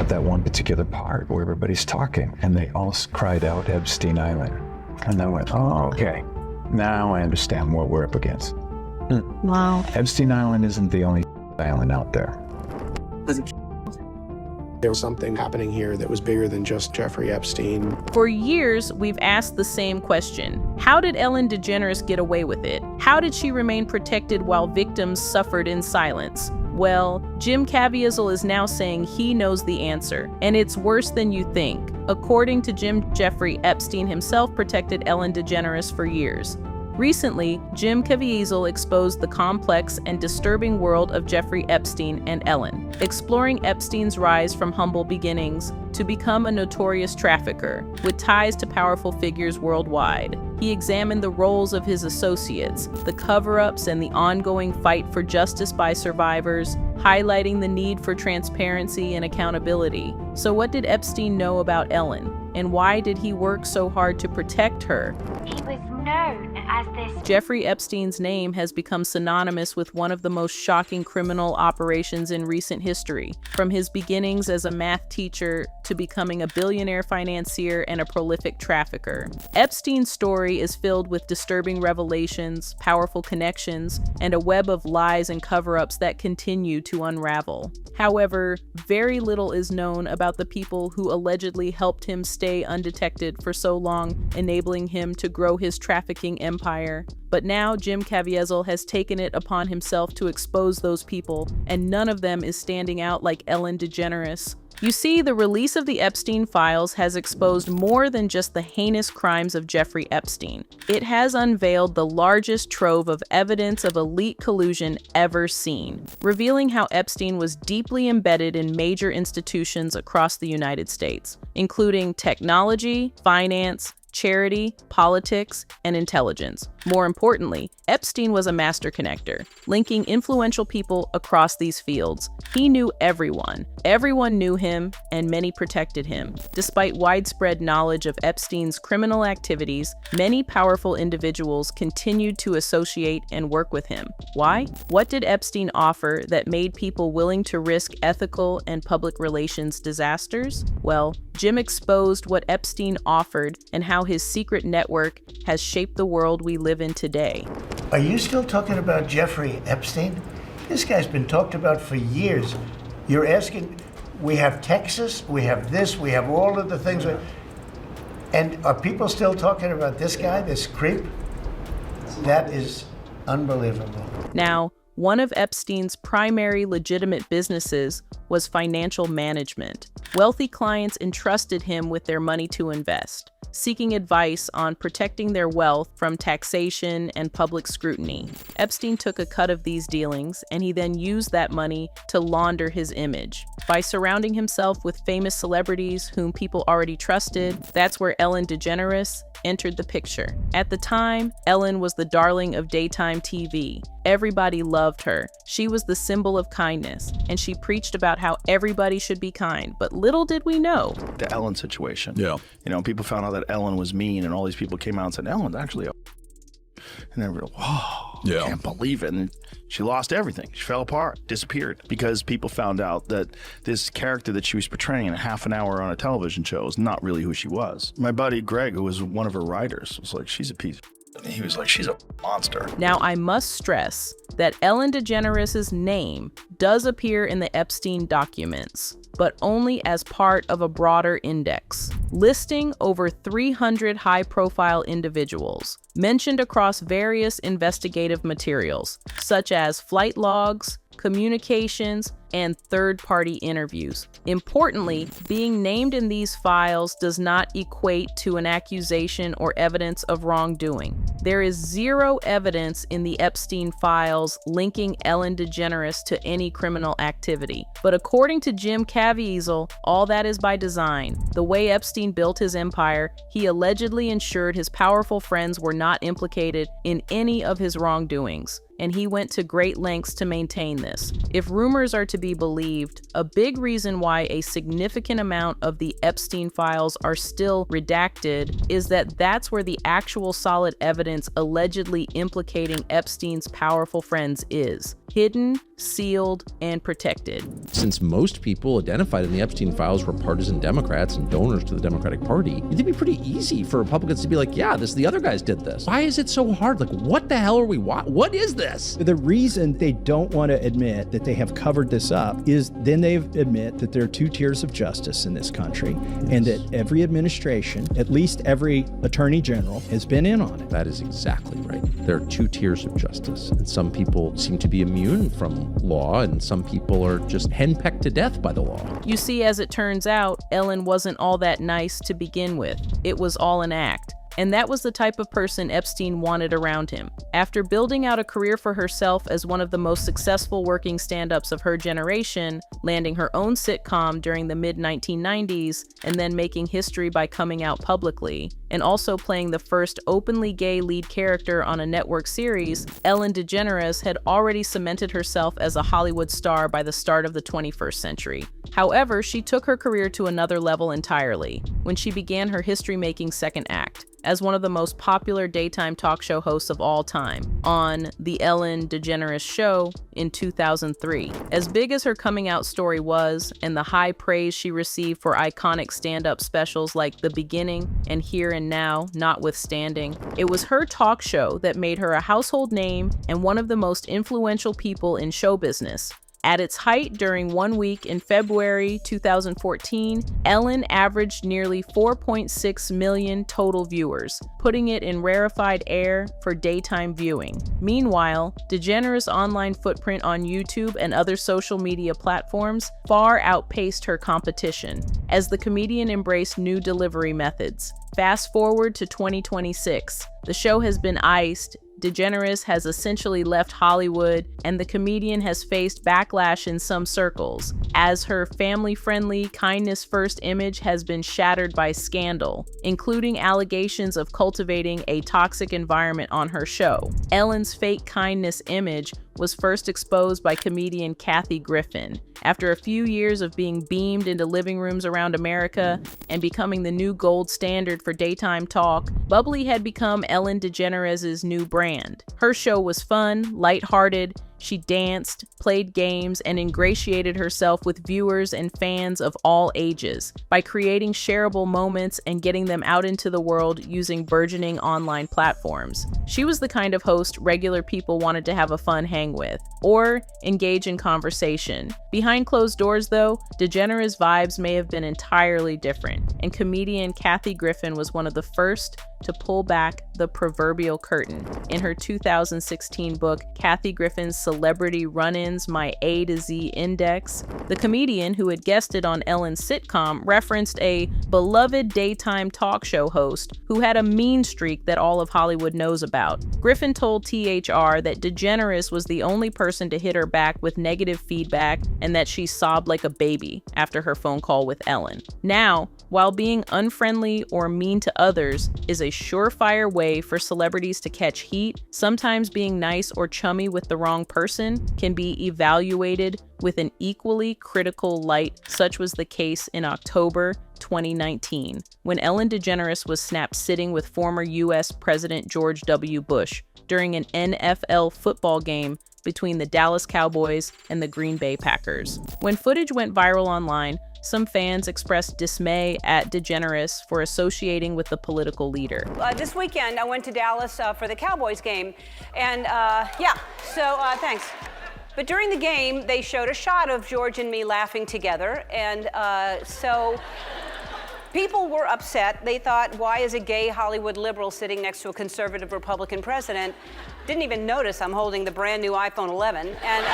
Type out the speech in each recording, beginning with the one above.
that one particular part where everybody's talking and they all cried out Epstein Island. And I went, oh, okay. Now I understand what we're up against. Wow. Epstein Island isn't the only island out there. There was something happening here that was bigger than just Jeffrey Epstein. For years, we've asked the same question. How did Ellen DeGeneres get away with it? How did she remain protected while victims suffered in silence? Well, Jim Caviezel is now saying he knows the answer, and it's worse than you think. According to Jeffrey Epstein himself protected Ellen DeGeneres for years. Recently, Jim Caviezel exposed the complex and disturbing world of Jeffrey Epstein and Ellen, exploring Epstein's rise from humble beginnings to become a notorious trafficker with ties to powerful figures worldwide. He examined the roles of his associates, the cover-ups, and the ongoing fight for justice by survivors, highlighting the need for transparency and accountability. So what did Epstein know about Ellen? And why did he work so hard to protect her? He was known as this. Jeffrey Epstein's name has become synonymous with one of the most shocking criminal operations in recent history. From his beginnings as a math teacher to becoming a billionaire financier and a prolific trafficker. Epstein's story is filled with disturbing revelations, powerful connections, and a web of lies and cover-ups that continue to unravel. However, very little is known about the people who allegedly helped him stay undetected for so long, enabling him to grow his trafficking empire. But now Jim Caviezel has taken it upon himself to expose those people, and none of them is standing out like Ellen DeGeneres. You see, the release of the Epstein files has exposed more than just the heinous crimes of Jeffrey Epstein. It has unveiled the largest trove of evidence of elite collusion ever seen, revealing how Epstein was deeply embedded in major institutions across the United States, including technology, finance, charity, politics, and intelligence. More importantly, Epstein was a master connector, linking influential people across these fields. He knew everyone. Everyone knew him, and many protected him. Despite widespread knowledge of Epstein's criminal activities, many powerful individuals continued to associate and work with him. Why? What did Epstein offer that made people willing to risk ethical and public relations disasters? Well, Jim exposed what Epstein offered and how his secret network has shaped the world we live in today. Are you still talking about Jeffrey Epstein? This guy's been talked about for years. You're asking, we have Texas, we have this, we have all of the things. And are people still talking about this guy, this creep? That is unbelievable. Now, one of Epstein's primary legitimate businesses was financial management. Wealthy clients entrusted him with their money to invest, seeking advice on protecting their wealth from taxation and public scrutiny. Epstein took a cut of these dealings, and he then used that money to launder his image. By surrounding himself with famous celebrities whom people already trusted, that's where Ellen DeGeneres entered the picture. At the time, Ellen was the darling of daytime TV. Everybody loved her. She was the symbol of kindness, and she preached about how everybody should be kind. But little did we know. The Ellen situation. Yeah. You know, people found out that Ellen was mean, and all these people came out and said, Ellen's actually a... And then we were like, whoa, Yeah. can't believe it. And she lost everything. She fell apart, disappeared, because people found out that this character that she was portraying in a half an hour on a television show is not really who she was. My buddy Greg, who was one of her writers, was like, she's a piece of... He was like, she's a monster. Now, I must stress that Ellen DeGeneres' name does appear in the Epstein documents, but only as part of a broader index, listing over 300 high-profile individuals mentioned across various investigative materials, such as flight logs, communications, and third-party interviews. Importantly, being named in these files does not equate to an accusation or evidence of wrongdoing. There is zero evidence in the Epstein files linking Ellen DeGeneres to any criminal activity. But according to Jim Caviezel, all that is by design. The way Epstein built his empire, he allegedly ensured his powerful friends were not implicated in any of his wrongdoings, and he went to great lengths to maintain this. If rumors are to be believed, a big reason why a significant amount of the Epstein files are still redacted is that that's where the actual solid evidence allegedly implicating Epstein's powerful friends is. hidden, sealed, and protected. Since most people identified in the Epstein files were partisan Democrats and donors to the Democratic Party, it'd be pretty easy for Republicans to be like, yeah, the other guys did this. Why is it so hard? Like, what the hell are we what is this? The reason they don't want to admit that they have covered this up is then they admit that there are two tiers of justice in this country, and that every administration, at least every attorney general, has been in on it. That is exactly right. There are two tiers of justice, and some people seem to be immune from law, and some people are just henpecked to death by the law. You see, as it turns out, Ellen wasn't all that nice to begin with. It was all an act. And that was the type of person Epstein wanted around him. After building out a career for herself as one of the most successful working stand-ups of her generation, landing her own sitcom during the mid-1990s, and then making history by coming out publicly, and also playing the first openly gay lead character on a network series, Ellen DeGeneres had already cemented herself as a Hollywood star by the start of the 21st century. However, she took her career to another level entirely when she began her history-making second act as one of the most popular daytime talk show hosts of all time on The Ellen DeGeneres Show in 2003. As big as her coming out story was, and the high praise she received for iconic stand-up specials like The Beginning and Here and Now notwithstanding, it was her talk show that made her a household name and one of the most influential people in show business. At its height during 1 week in February 2014, Ellen averaged nearly 4.6 million total viewers, putting it in rarefied air for daytime viewing. Meanwhile, DeGeneres' online footprint on YouTube and other social media platforms far outpaced her competition, as the comedian embraced new delivery methods. Fast forward to 2026, the show has been iced, DeGeneres has essentially left Hollywood, and the comedian has faced backlash in some circles, as her family-friendly, kindness-first image has been shattered by scandal, including allegations of cultivating a toxic environment on her show. Ellen's fake kindness image was first exposed by comedian Kathy Griffin. After a few years of being beamed into living rooms around America and becoming the new gold standard for daytime talk, Bubbly had become Ellen DeGeneres' new brand. Her show was fun, lighthearted. She danced, played games, and ingratiated herself with viewers and fans of all ages by creating shareable moments and getting them out into the world using burgeoning online platforms. She was the kind of host regular people wanted to have a fun hang with or engage in conversation. Behind closed doors, though, DeGeneres' vibes may have been entirely different, and comedian Kathy Griffin was one of the first to pull back the proverbial curtain. In her 2016 book, Kathy Griffin's Celebrity Run-Ins, My A to Z Index, the comedian who had guested on Ellen's sitcom referenced a beloved daytime talk show host who had a mean streak that all of Hollywood knows about. Griffin told THR that DeGeneres was the only person to hit her back with negative feedback and that she sobbed like a baby after her phone call with Ellen. Now, while being unfriendly or mean to others is a surefire way for celebrities to catch heat, sometimes being nice or chummy with the wrong person can be evaluated with an equally critical light. Such was the case in October 2019, when Ellen DeGeneres was snapped sitting with former U.S. President George W. Bush during an NFL football game between the Dallas Cowboys and the Green Bay Packers. When footage went viral online, some fans expressed dismay at DeGeneres for associating with the political leader. This weekend, I went to Dallas for the Cowboys game, and thanks. But during the game, they showed a shot of George and me laughing together, and so people were upset. They thought, why is a gay Hollywood liberal sitting next to a conservative Republican president? Didn't even notice I'm holding the brand new iPhone 11, and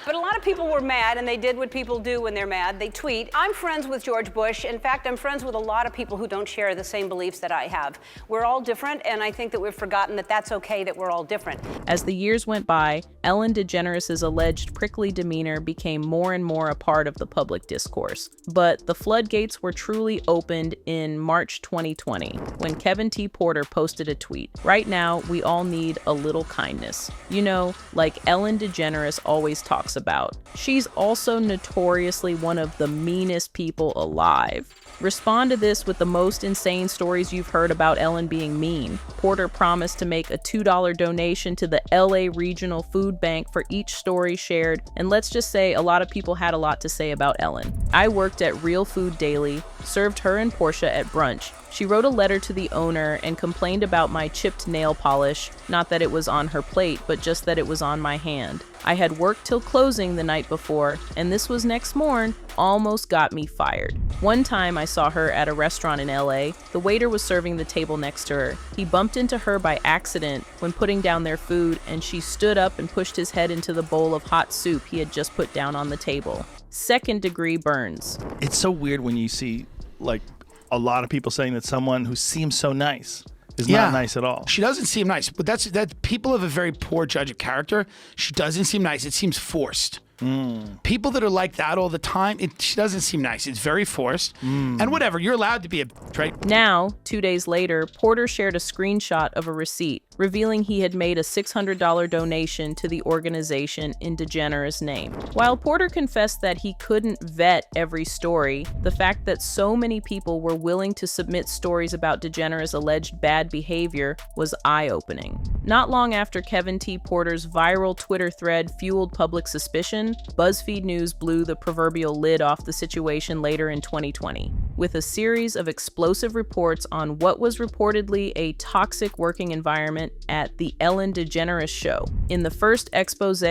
but a lot of people were mad, and they did what people do when they're mad. They tweet. I'm friends with George Bush. In fact, I'm friends with a lot of people who don't share the same beliefs that I have. We're all different, and I think that we've forgotten that that's okay, that we're all different. As the years went by, Ellen DeGeneres' alleged prickly demeanor became more and more a part of the public discourse. But the floodgates were truly opened in March 2020, when Kevin T. Porter posted a tweet. Right now, we all need a little kindness. You know, like Ellen DeGeneres always talks talks about. She's also notoriously one of the meanest people alive. Respond to this with the most insane stories you've heard about Ellen being mean. Porter promised to make a $2 donation to the LA Regional Food Bank for each story shared, and let's just say a lot of people had a lot to say about Ellen. I worked at Real Food Daily, served her and Portia at brunch. She wrote a letter to the owner and complained about my chipped nail polish, not that it was on her plate, but just that it was on my hand. I had worked till closing the night before, and this was next morn, almost got me fired. One time I saw her at a restaurant in LA. The waiter was serving the table next to her. He bumped into her by accident when putting down their food, and she stood up and pushed his head into the bowl of hot soup he had just put down on the table. Second-degree burns. It's so weird when you see, like, a lot of people saying that someone who seems so nice is not nice at all. She doesn't seem nice, but that people have a very poor judge of character. She doesn't seem nice. It seems forced. People that are like that all the time, she doesn't seem nice. It's very forced. And whatever, you're allowed to be a bitch, right? Now, 2 days later, Porter shared a screenshot of a receipt revealing he had made a $600 donation to the organization in DeGeneres' name. While Porter confessed that he couldn't vet every story, the fact that so many people were willing to submit stories about DeGeneres' alleged bad behavior was eye-opening. Not long after Kevin T. Porter's viral Twitter thread fueled public suspicion, BuzzFeed News blew the proverbial lid off the situation later in 2020, with a series of explosive reports on what was reportedly a toxic working environment at the Ellen DeGeneres show. In the first expose,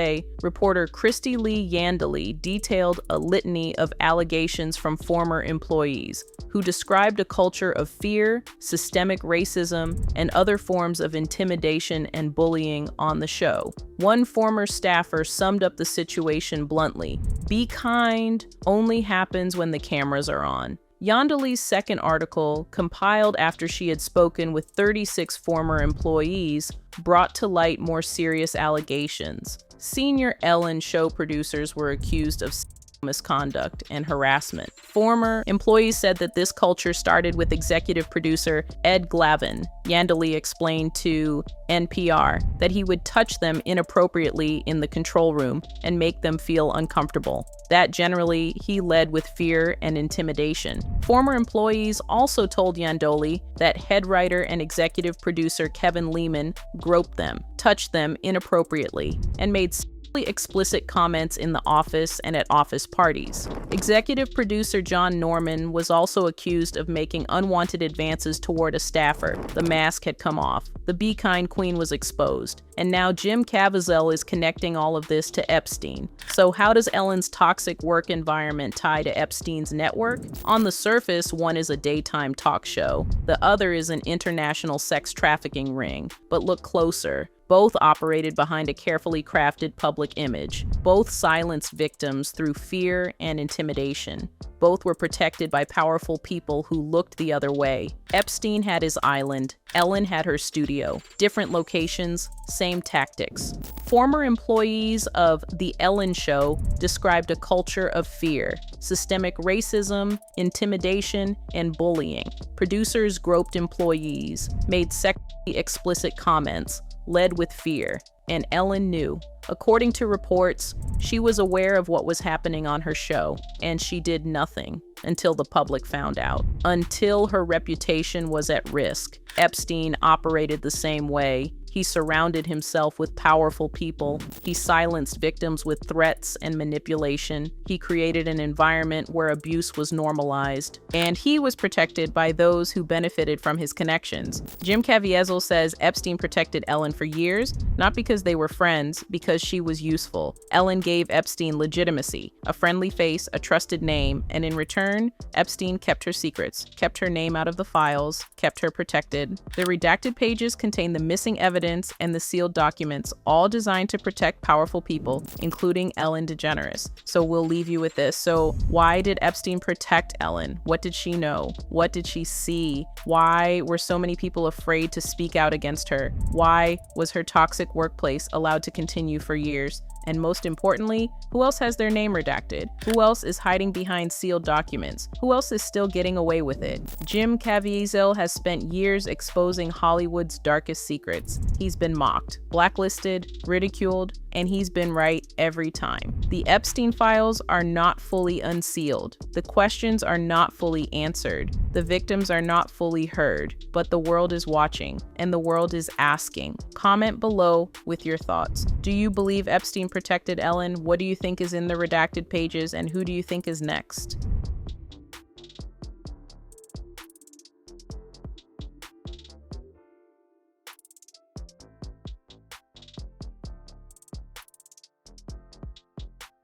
reporter Christy Lee Yandeli detailed a litany of allegations from former employees, who described a culture of fear, systemic racism, and other forms of intimidation and bullying on the show. One former staffer summed up the situation bluntly: "Be kind only happens when the cameras are on." Yandeli's second article, compiled after she had spoken with 36 former employees, brought to light more serious allegations. Senior Ellen show producers were accused of misconduct and harassment. Former employees said that this culture started with executive producer Ed Glavin. Yandeli explained to NPR that he would touch them inappropriately in the control room and make them feel uncomfortable. That generally he led with fear and intimidation. Former employees also told Yandeli that head writer and executive producer Kevin Lehman groped them, touched them inappropriately, and made explicit comments in the office and at office parties. Executive producer John Norman was also accused of making unwanted advances toward a staffer. The mask had come off. The Be Kind Queen was exposed. And now Jim Caviezel is connecting all of this to Epstein. So how does Ellen's toxic work environment tie to Epstein's network? On the surface, one is a daytime talk show. The other is an international sex trafficking ring. But look closer. Both operated behind a carefully crafted public image. Both silenced victims through fear and intimidation. Both were protected by powerful people who looked the other way. Epstein had his island. Ellen had her studio. Different locations, same tactics. Former employees of The Ellen Show described a culture of fear, systemic racism, intimidation, and bullying. Producers groped employees, made sexually explicit comments, led with fear, and Ellen knew. According to reports, she was aware of what was happening on her show, and she did nothing until the public found out. Until her reputation was at risk. Epstein operated the same way. He surrounded himself with powerful people. He silenced victims with threats and manipulation. He created an environment where abuse was normalized. And he was protected by those who benefited from his connections. Jim Caviezel says Epstein protected Ellen for years, not because they were friends, because she was useful. Ellen gave Epstein legitimacy, a friendly face, a trusted name, and in return, Epstein kept her secrets, kept her name out of the files, kept her protected. The redacted pages contain the missing evidence and the sealed documents, all designed to protect powerful people, including Ellen DeGeneres. So we'll leave you with this. So why did Epstein protect Ellen? What did she know? What did she see? Why were so many people afraid to speak out against her? Why was her toxic workplace allowed to continue for years? And most importantly, who else has their name redacted? Who else is hiding behind sealed documents? Who else is still getting away with it? Jim Caviezel has spent years exposing Hollywood's darkest secrets. He's been mocked, blacklisted, ridiculed, and he's been right every time. The Epstein files are not fully unsealed. The questions are not fully answered. The victims are not fully heard, but the world is watching, and the world is asking. Comment below with your thoughts. Do you believe Epstein protected Ellen? What do you think is in the redacted pages, and who do you think is next?